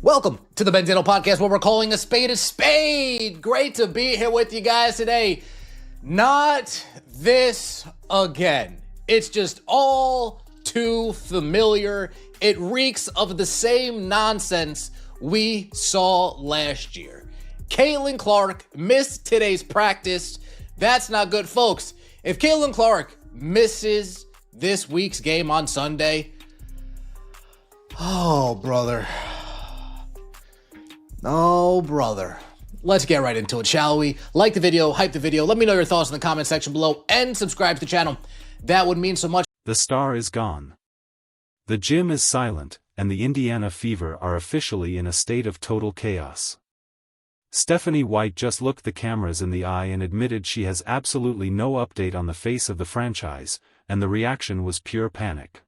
Welcome to the Benzino Podcast, where we're calling a spade. Great to be here with you guys today. Not this again. It's just all too familiar. It reeks of the same nonsense we saw last year. Caitlin Clark missed today's practice. That's not good, folks. If Caitlin Clark misses this week's game on Sunday, oh, brother. Let's get right into it, shall we? Like the video, hype the video, let me know your thoughts in the comment section below, and subscribe to the channel. That would mean so much. The star is gone. The gym is silent, and the Indiana Fever are officially in a state of total chaos. Stephanie White just looked the cameras in the eye and admitted she has absolutely no update on the face of the franchise, and the reaction was pure panic.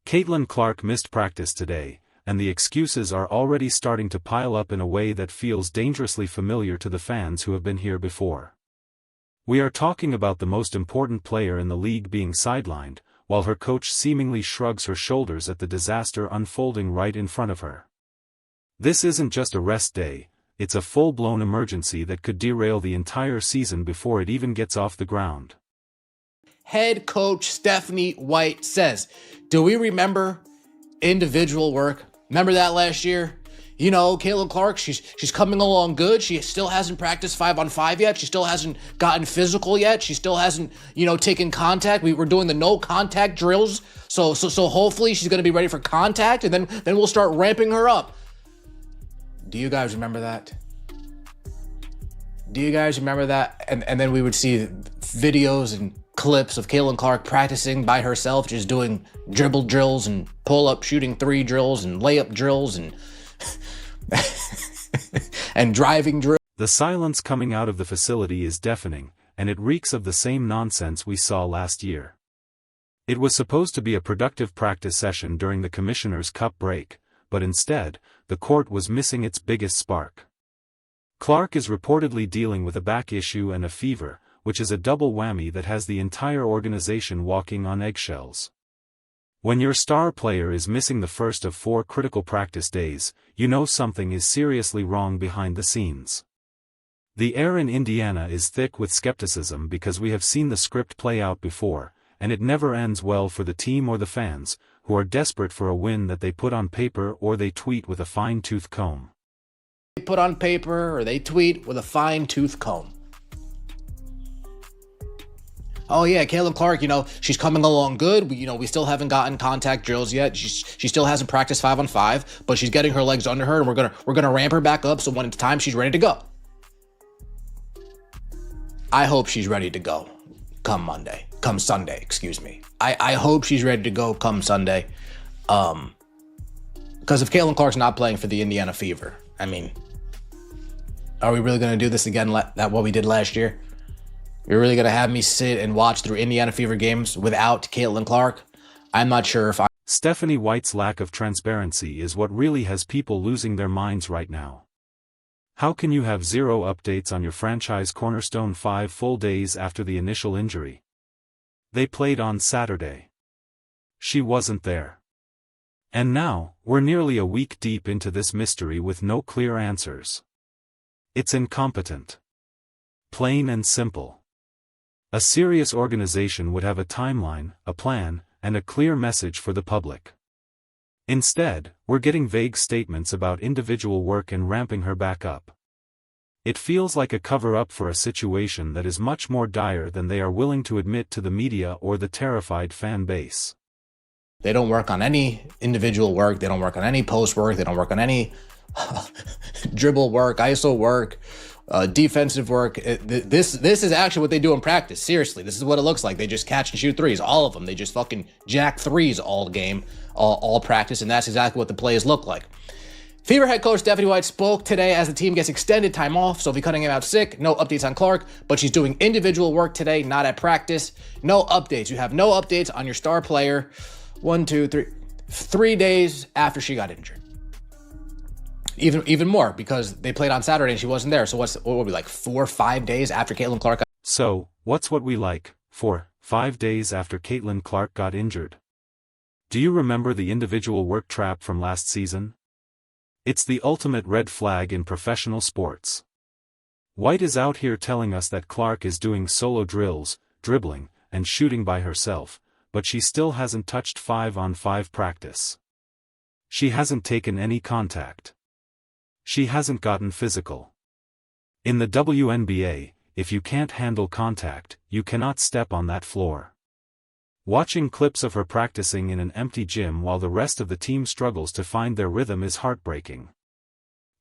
Caitlin Clark missed practice today, and the excuses are already starting to pile up in a way that feels dangerously familiar to the fans who have been here before. We are talking about the most important player in the league being sidelined, while her coach seemingly shrugs her shoulders at the disaster unfolding right in front of her. This isn't just a rest day, it's a full-blown emergency that could derail the entire season before it even gets off the ground. Head coach Stephanie White says, do we remember individual work? Remember that last year? You know, Caitlin Clark, she's coming along good. She still hasn't practiced 5-on-5 yet. She still hasn't gotten physical yet. She still hasn't, taken contact. We're doing the no contact drills. So hopefully she's going to be ready for contact, and then we'll start ramping her up. Do you guys remember that? Do you guys remember that? And then we would see videos and clips of Caitlin Clark practicing by herself, just doing dribble drills and pull-up shooting three drills and layup drills and and driving drills. The silence coming out of the facility is deafening, and it reeks of the same nonsense we saw last year. It was supposed to be a productive practice session during the Commissioner's Cup break, but instead, the court was missing its biggest spark. Clark is reportedly dealing with a back issue and a fever, which is a double whammy that has the entire organization walking on eggshells. When your star player is missing the first of 4 critical practice days, you know something is seriously wrong behind the scenes. The air in Indiana is thick with skepticism because we have seen the script play out before, and it never ends well for the team or the fans, who are desperate for a win that they put on paper or they tweet with a fine-tooth comb. They put on paper or they tweet with a fine-tooth comb. Oh yeah, Caitlin Clark, she's coming along good. We still haven't gotten contact drills yet. She still hasn't practiced 5-on-5, but she's getting her legs under her, and we're gonna ramp her back up so when it's time, she's ready to go. I hope she's ready to go come Sunday, excuse me. I hope she's ready to go come Sunday. Because if Caitlin Clark's not playing for the Indiana Fever, I mean, are we really gonna do this again, that what we did last year? You're really going to have me sit and watch through Indiana Fever games without Caitlin Clark? I'm not sure if Stephanie White's lack of transparency is what really has people losing their minds right now. How can you have 0 updates on your franchise cornerstone 5 full days after the initial injury? They played on Saturday. She wasn't there. And now, we're nearly a week deep into this mystery with no clear answers. It's incompetent. Plain and simple. A serious organization would have a timeline, a plan, and a clear message for the public. Instead, we're getting vague statements about individual work and ramping her back up. It feels like a cover-up for a situation that is much more dire than they are willing to admit to the media or the terrified fan base. They don't work on any individual work. They don't work on any post work. They don't work on any dribble work, ISO work, defensive work. This is actually what they do in practice. Seriously, this is what it looks like. They just catch and shoot threes, all of them. They just fucking jack threes all game, all practice, and that's exactly what the plays look like. Fever head coach Stephanie White spoke today as the team gets extended time off, so if you're cutting him out sick, no updates on Clark, but she's doing individual work today, not at practice. No updates. You have no updates on your star player 3 days after she got injured. Even more, because they played on Saturday and she wasn't there. So what would be like 4 or 5 days after Caitlin Clark got... So, what's what we like, 4, 5 days after Caitlin Clark got injured? Do you remember the individual work trap from last season? It's the ultimate red flag in professional sports. White is out here telling us that Clark is doing solo drills, dribbling, and shooting by herself, but she still hasn't touched 5-on-5 practice. She hasn't taken any contact. She hasn't gotten physical. In the WNBA, if you can't handle contact, you cannot step on that floor. Watching clips of her practicing in an empty gym while the rest of the team struggles to find their rhythm is heartbreaking.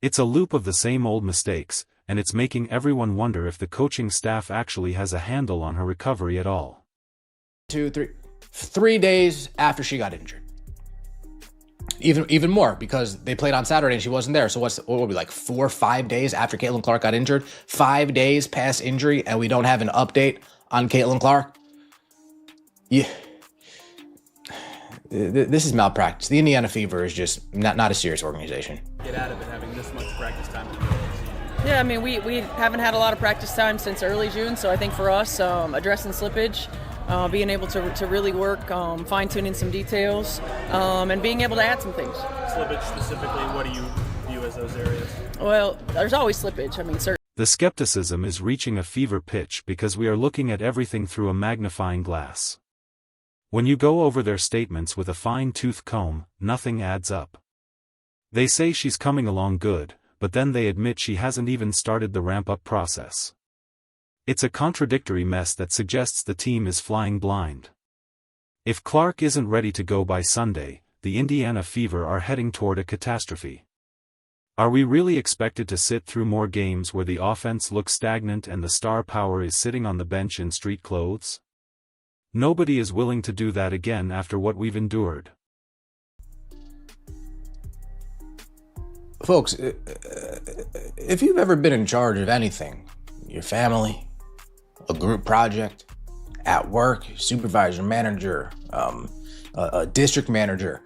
It's a loop of the same old mistakes, and it's making everyone wonder if the coaching staff actually has a handle on her recovery at all. 3 days after she got injured. Even more, because they played on Saturday and she wasn't there. So what would be like 4 or 5 days after Caitlin Clark got injured? 5 days past injury and we don't have an update on Caitlin Clark? Yeah. This is malpractice. The Indiana Fever is just not a serious organization. Get out of it having this much practice time. Yeah, I mean, we haven't had a lot of practice time since early June, so I think for us, addressing slippage, being able to really work, fine-tuning some details, and being able to add some things. Slippage specifically, what do you view as those areas? Well, there's always slippage. I mean, certainly. The skepticism is reaching a fever pitch because we are looking at everything through a magnifying glass. When you go over their statements with a fine-tooth comb, nothing adds up. They say she's coming along good, but then they admit she hasn't even started the ramp-up process. It's a contradictory mess that suggests the team is flying blind. If Clark isn't ready to go by Sunday, the Indiana Fever are heading toward a catastrophe. Are we really expected to sit through more games where the offense looks stagnant and the star power is sitting on the bench in street clothes? Nobody is willing to do that again after what we've endured. Folks, if you've ever been in charge of anything, your family, a group project, at work, supervisor, manager, a district manager,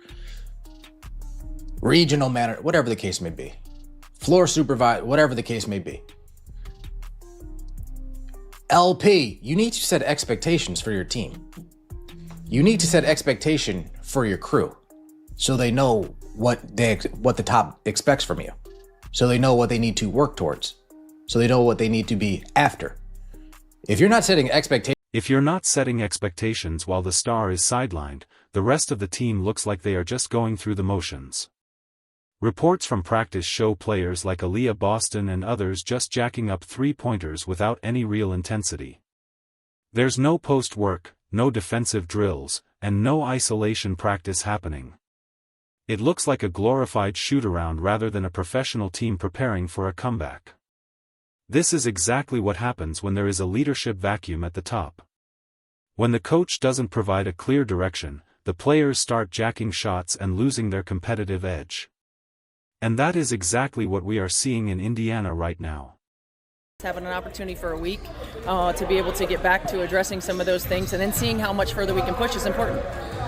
regional manager, whatever the case may be, floor supervisor, whatever the case may be. LP, you need to set expectations for your team. You need to set expectation for your crew so they know what the top expects from you. So they know what they need to work towards. So they know what they need to be after. If you're not setting expectations while the star is sidelined, the rest of the team looks like they are just going through the motions. Reports from practice show players like Aaliyah Boston and others just jacking up three-pointers without any real intensity. There's no post work, no defensive drills, and no isolation practice happening. It looks like a glorified shoot-around rather than a professional team preparing for a comeback. This is exactly what happens when there is a leadership vacuum at the top. When the coach doesn't provide a clear direction, the players start jacking shots and losing their competitive edge. And that is exactly what we are seeing in Indiana right now. Having an opportunity for a week to be able to get back to addressing some of those things and then seeing how much further we can push is important.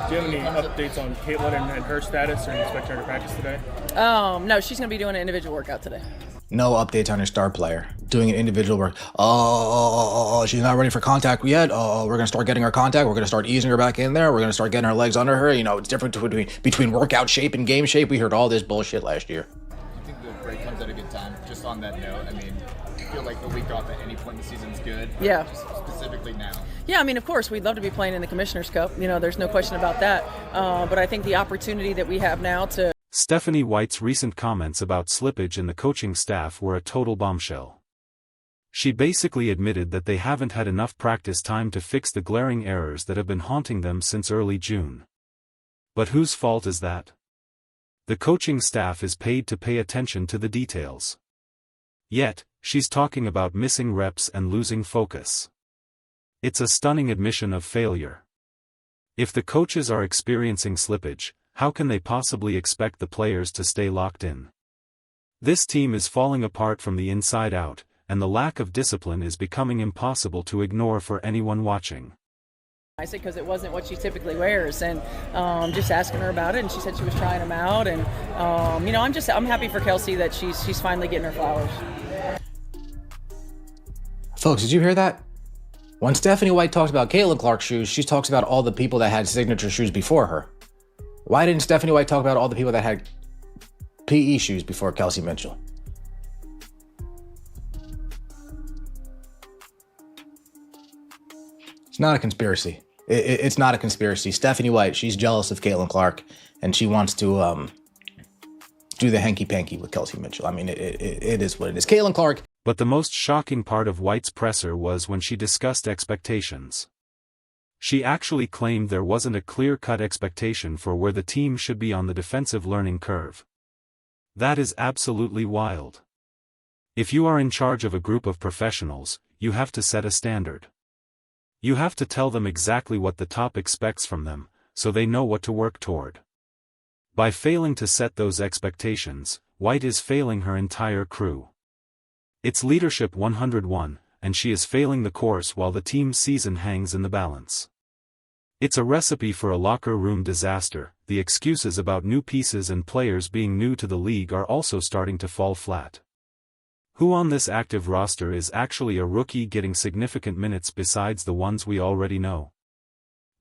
Do you have any updates on Caitlin and her status, or do you expect her to practice today? No, she's going to be doing an individual workout today. No updates on her star player doing an individual work. She's not ready for contact yet. We're going to start getting her contact. We're going to start easing her back in there. We're going to start getting her legs under her. You know, it's different between workout shape and game shape. We heard all this bullshit last year. I think the break comes at a good time. Just on that note, I mean, I feel like the week off at any point in the season is good. Yeah. Just specifically now. Yeah, I mean, of course, we'd love to be playing in the Commissioner's Cup. You know, there's no question about that. But I think the opportunity that we have now to... Stephanie White's recent comments about slippage in the coaching staff were a total bombshell. She basically admitted that they haven't had enough practice time to fix the glaring errors that have been haunting them since early June. But whose fault is that? The coaching staff is paid to pay attention to the details. Yet, she's talking about missing reps and losing focus. It's a stunning admission of failure. If the coaches are experiencing slippage, how can they possibly expect the players to stay locked in? This team is falling apart from the inside out, and the lack of discipline is becoming impossible to ignore for anyone watching. I said because it wasn't what she typically wears, and just asking her about it, and she said she was trying them out, and you know, I'm happy for Kelsey that she's finally getting her flowers. Folks, did you hear that? When Stephanie White talks about Caitlin Clark's shoes, she talks about all the people that had signature shoes before her. Why didn't Stephanie White talk about all the people that had PE shoes before Kelsey Mitchell. It's not a conspiracy. It's not a conspiracy. Stephanie White, she's jealous of Caitlin Clark, and she wants to do the hanky-panky with Kelsey Mitchell. I mean, it is what it is. Caitlin Clark. But the most shocking part of White's presser was when she discussed expectations. She actually claimed there wasn't a clear-cut expectation for where the team should be on the defensive learning curve. That is absolutely wild. If you are in charge of a group of professionals, you have to set a standard. You have to tell them exactly what the top expects from them, so they know what to work toward. By failing to set those expectations, White is failing her entire crew. It's leadership 101, and she is failing the course while the team's season hangs in the balance. It's a recipe for a locker room disaster. The excuses about new pieces and players being new to the league are also starting to fall flat. Who on this active roster is actually a rookie getting significant minutes besides the ones we already know?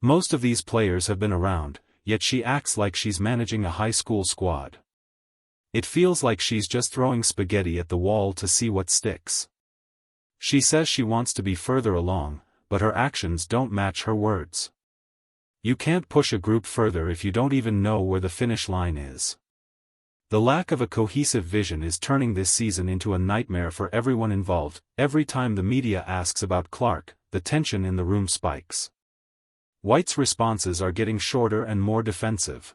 Most of these players have been around, yet she acts like she's managing a high school squad. It feels like she's just throwing spaghetti at the wall to see what sticks. She says she wants to be further along, but her actions don't match her words. You can't push a group further if you don't even know where the finish line is. The lack of a cohesive vision is turning this season into a nightmare for everyone involved. Every time the media asks about Clark, the tension in the room spikes. White's responses are getting shorter and more defensive.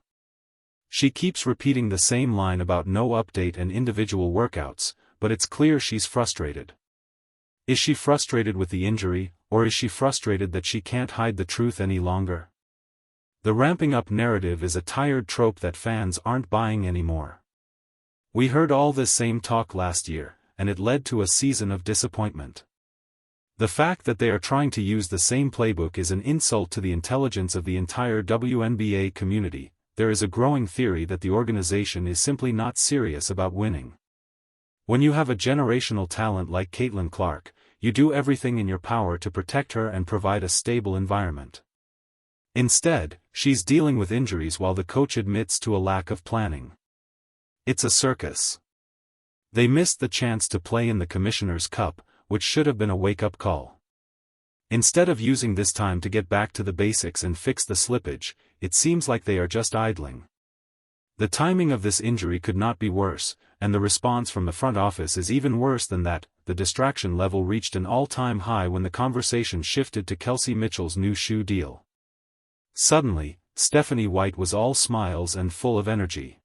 She keeps repeating the same line about no update and individual workouts, but it's clear she's frustrated. Is she frustrated with the injury, or is she frustrated that she can't hide the truth any longer? The ramping up narrative is a tired trope that fans aren't buying anymore. We heard all this same talk last year, and it led to a season of disappointment. The fact that they are trying to use the same playbook is an insult to the intelligence of the entire WNBA community. There is a growing theory that the organization is simply not serious about winning. When you have a generational talent like Caitlin Clark, you do everything in your power to protect her and provide a stable environment. Instead, she's dealing with injuries while the coach admits to a lack of planning. It's a circus. They missed the chance to play in the Commissioner's Cup, which should have been a wake-up call. Instead of using this time to get back to the basics and fix the slippage, it seems like they are just idling. The timing of this injury could not be worse, and the response from the front office is even worse than that. The distraction level reached an all-time high when the conversation shifted to Kelsey Mitchell's new shoe deal. Suddenly, Stephanie White was all smiles and full of energy.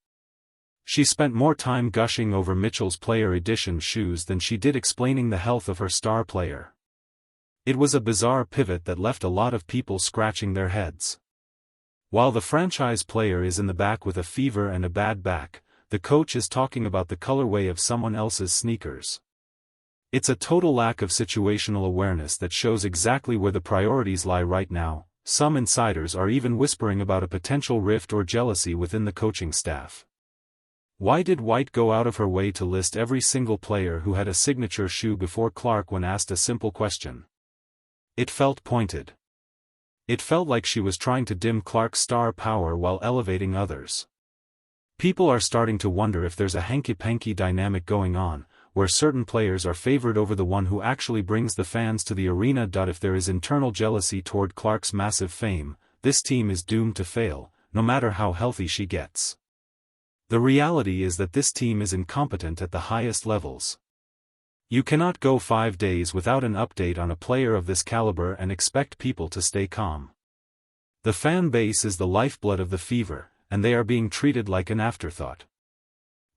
She spent more time gushing over Mitchell's Player Edition shoes than she did explaining the health of her star player. It was a bizarre pivot that left a lot of people scratching their heads. While the franchise player is in the back with a fever and a bad back, the coach is talking about the colorway of someone else's sneakers. It's a total lack of situational awareness that shows exactly where the priorities lie right now. Some insiders are even whispering about a potential rift or jealousy within the coaching staff. Why did White go out of her way to list every single player who had a signature shoe before Clark when asked a simple question? It felt pointed. It felt like she was trying to dim Clark's star power while elevating others. People are starting to wonder if there's a hanky-panky dynamic going on, where certain players are favored over the one who actually brings the fans to the arena. If there is internal jealousy toward Clark's massive fame, this team is doomed to fail, no matter how healthy she gets. The reality is that this team is incompetent at the highest levels. You cannot go 5 days without an update on a player of this caliber and expect people to stay calm. The fan base is the lifeblood of the Fever, and they are being treated like an afterthought.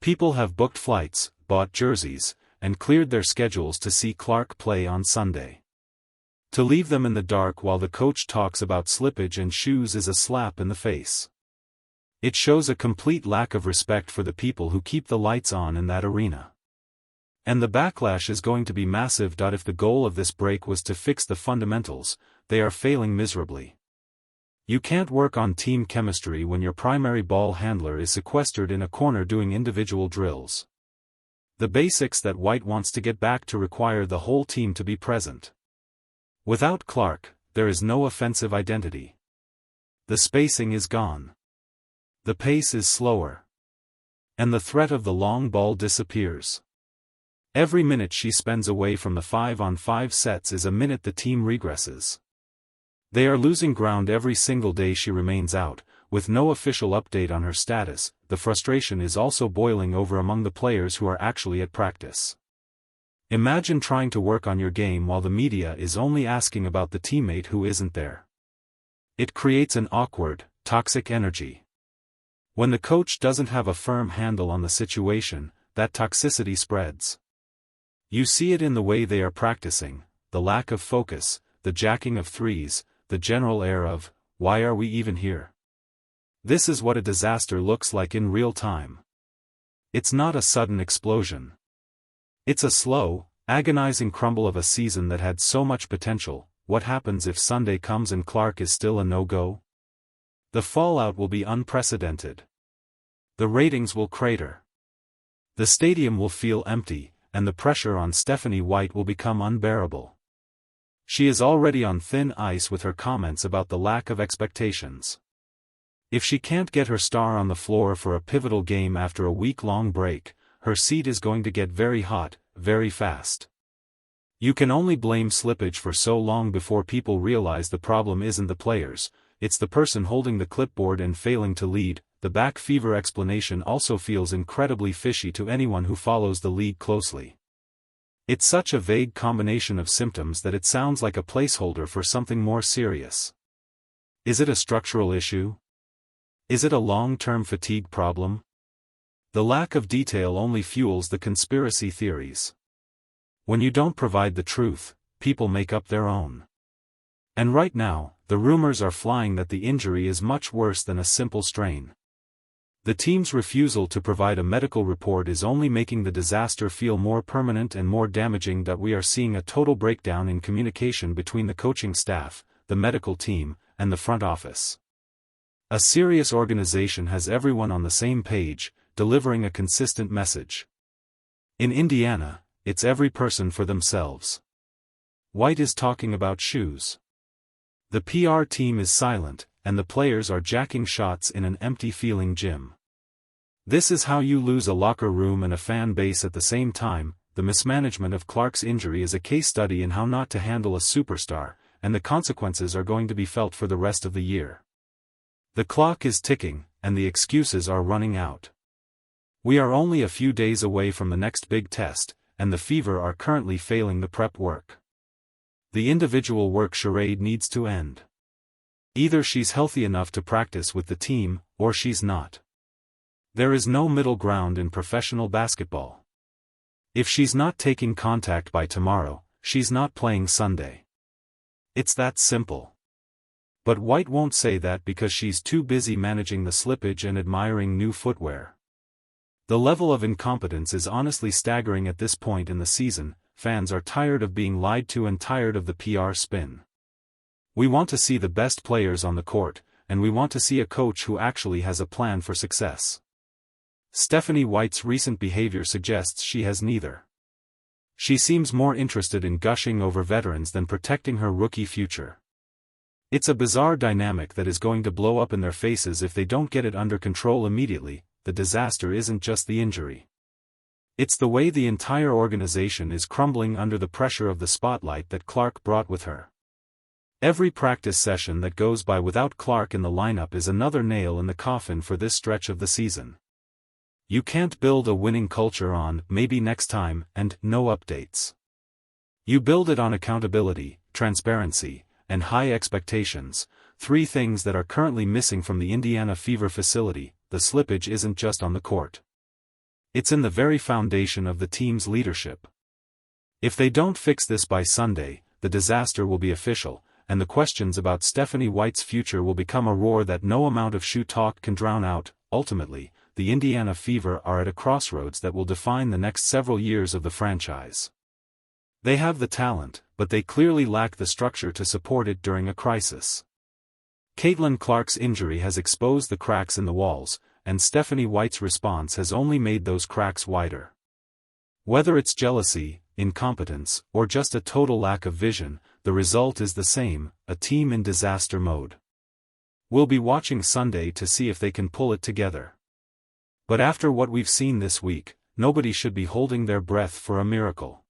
People have booked flights, bought jerseys, and cleared their schedules to see Clark play on Sunday. To leave them in the dark while the coach talks about slippage and shoes is a slap in the face. It shows a complete lack of respect for the people who keep the lights on in that arena. And the backlash is going to be massive. If the goal of this break was to fix the fundamentals, they are failing miserably. You can't work on team chemistry when your primary ball handler is sequestered in a corner doing individual drills. The basics that White wants to get back to require the whole team to be present. Without Clark, there is no offensive identity. The spacing is gone. The pace is slower. And the threat of the long ball disappears. Every minute she spends away from the 5-on-5 sets is a minute the team regresses. They are losing ground every single day she remains out, with no official update on her status. The frustration is also boiling over among the players who are actually at practice. Imagine trying to work on your game while the media is only asking about the teammate who isn't there. It creates an awkward, toxic energy. When the coach doesn't have a firm handle on the situation, that toxicity spreads. You see it in the way they are practicing, the lack of focus, the jacking of threes, the general air of, "Why are we even here?" This is what a disaster looks like in real time. It's not a sudden explosion. It's a slow, agonizing crumble of a season that had so much potential. What happens if Sunday comes and Clark is still a no-go? The fallout will be unprecedented. The ratings will crater. The stadium will feel empty, and the pressure on Stephanie White will become unbearable. She is already on thin ice with her comments about the lack of expectations. If she can't get her star on the floor for a pivotal game after a week-long break, her seat is going to get very hot, very fast. You can only blame slippage for so long before people realize the problem isn't the players, it's the person holding the clipboard and failing to lead. The back fever explanation also feels incredibly fishy to anyone who follows the league closely. It's such a vague combination of symptoms that it sounds like a placeholder for something more serious. Is it a structural issue? Is it a long-term fatigue problem? The lack of detail only fuels the conspiracy theories. When you don't provide the truth, people make up their own. And right now, the rumors are flying that the injury is much worse than a simple strain. The team's refusal to provide a medical report is only making the disaster feel more permanent and more damaging. That we are seeing a total breakdown in communication between the coaching staff, the medical team, and the front office. A serious organization has everyone on the same page, delivering a consistent message. In Indiana, it's every person for themselves. White is talking about shoes. The PR team is silent, and the players are jacking shots in an empty-feeling gym. This is how you lose a locker room and a fan base at the same time. The mismanagement of Clark's injury is a case study in how not to handle a superstar, and the consequences are going to be felt for the rest of the year. The clock is ticking, and the excuses are running out. We are only a few days away from the next big test, and the Fever are currently failing the prep work. The individual work charade needs to end. Either she's healthy enough to practice with the team, or she's not. There is no middle ground in professional basketball. If she's not taking contact by tomorrow, she's not playing Sunday. It's that simple. But White won't say that because she's too busy managing the slippage and admiring new footwear. The level of incompetence is honestly staggering at this point in the season. Fans are tired of being lied to and tired of the PR spin. We want to see the best players on the court, and we want to see a coach who actually has a plan for success. Stephanie White's recent behavior suggests she has neither. She seems more interested in gushing over veterans than protecting her rookie future. It's a bizarre dynamic that is going to blow up in their faces if they don't get it under control immediately. The disaster isn't just the injury. It's the way the entire organization is crumbling under the pressure of the spotlight that Clark brought with her. Every practice session that goes by without Clark in the lineup is another nail in the coffin for this stretch of the season. You can't build a winning culture on "maybe next time" and "no updates." You build it on accountability, transparency, and high expectations, three things that are currently missing from the Indiana Fever facility. The slippage isn't just on the court. It's in the very foundation of the team's leadership. If they don't fix this by Sunday, the disaster will be official, and the questions about Stephanie White's future will become a roar that no amount of shoe talk can drown out. Ultimately, the Indiana Fever are at a crossroads that will define the next several years of the franchise. They have the talent, but they clearly lack the structure to support it during a crisis. Caitlin Clark's injury has exposed the cracks in the walls, and Stephanie White's response has only made those cracks wider. Whether it's jealousy, incompetence, or just a total lack of vision, the result is the same: a team in disaster mode. We'll be watching Sunday to see if they can pull it together. But after what we've seen this week, nobody should be holding their breath for a miracle.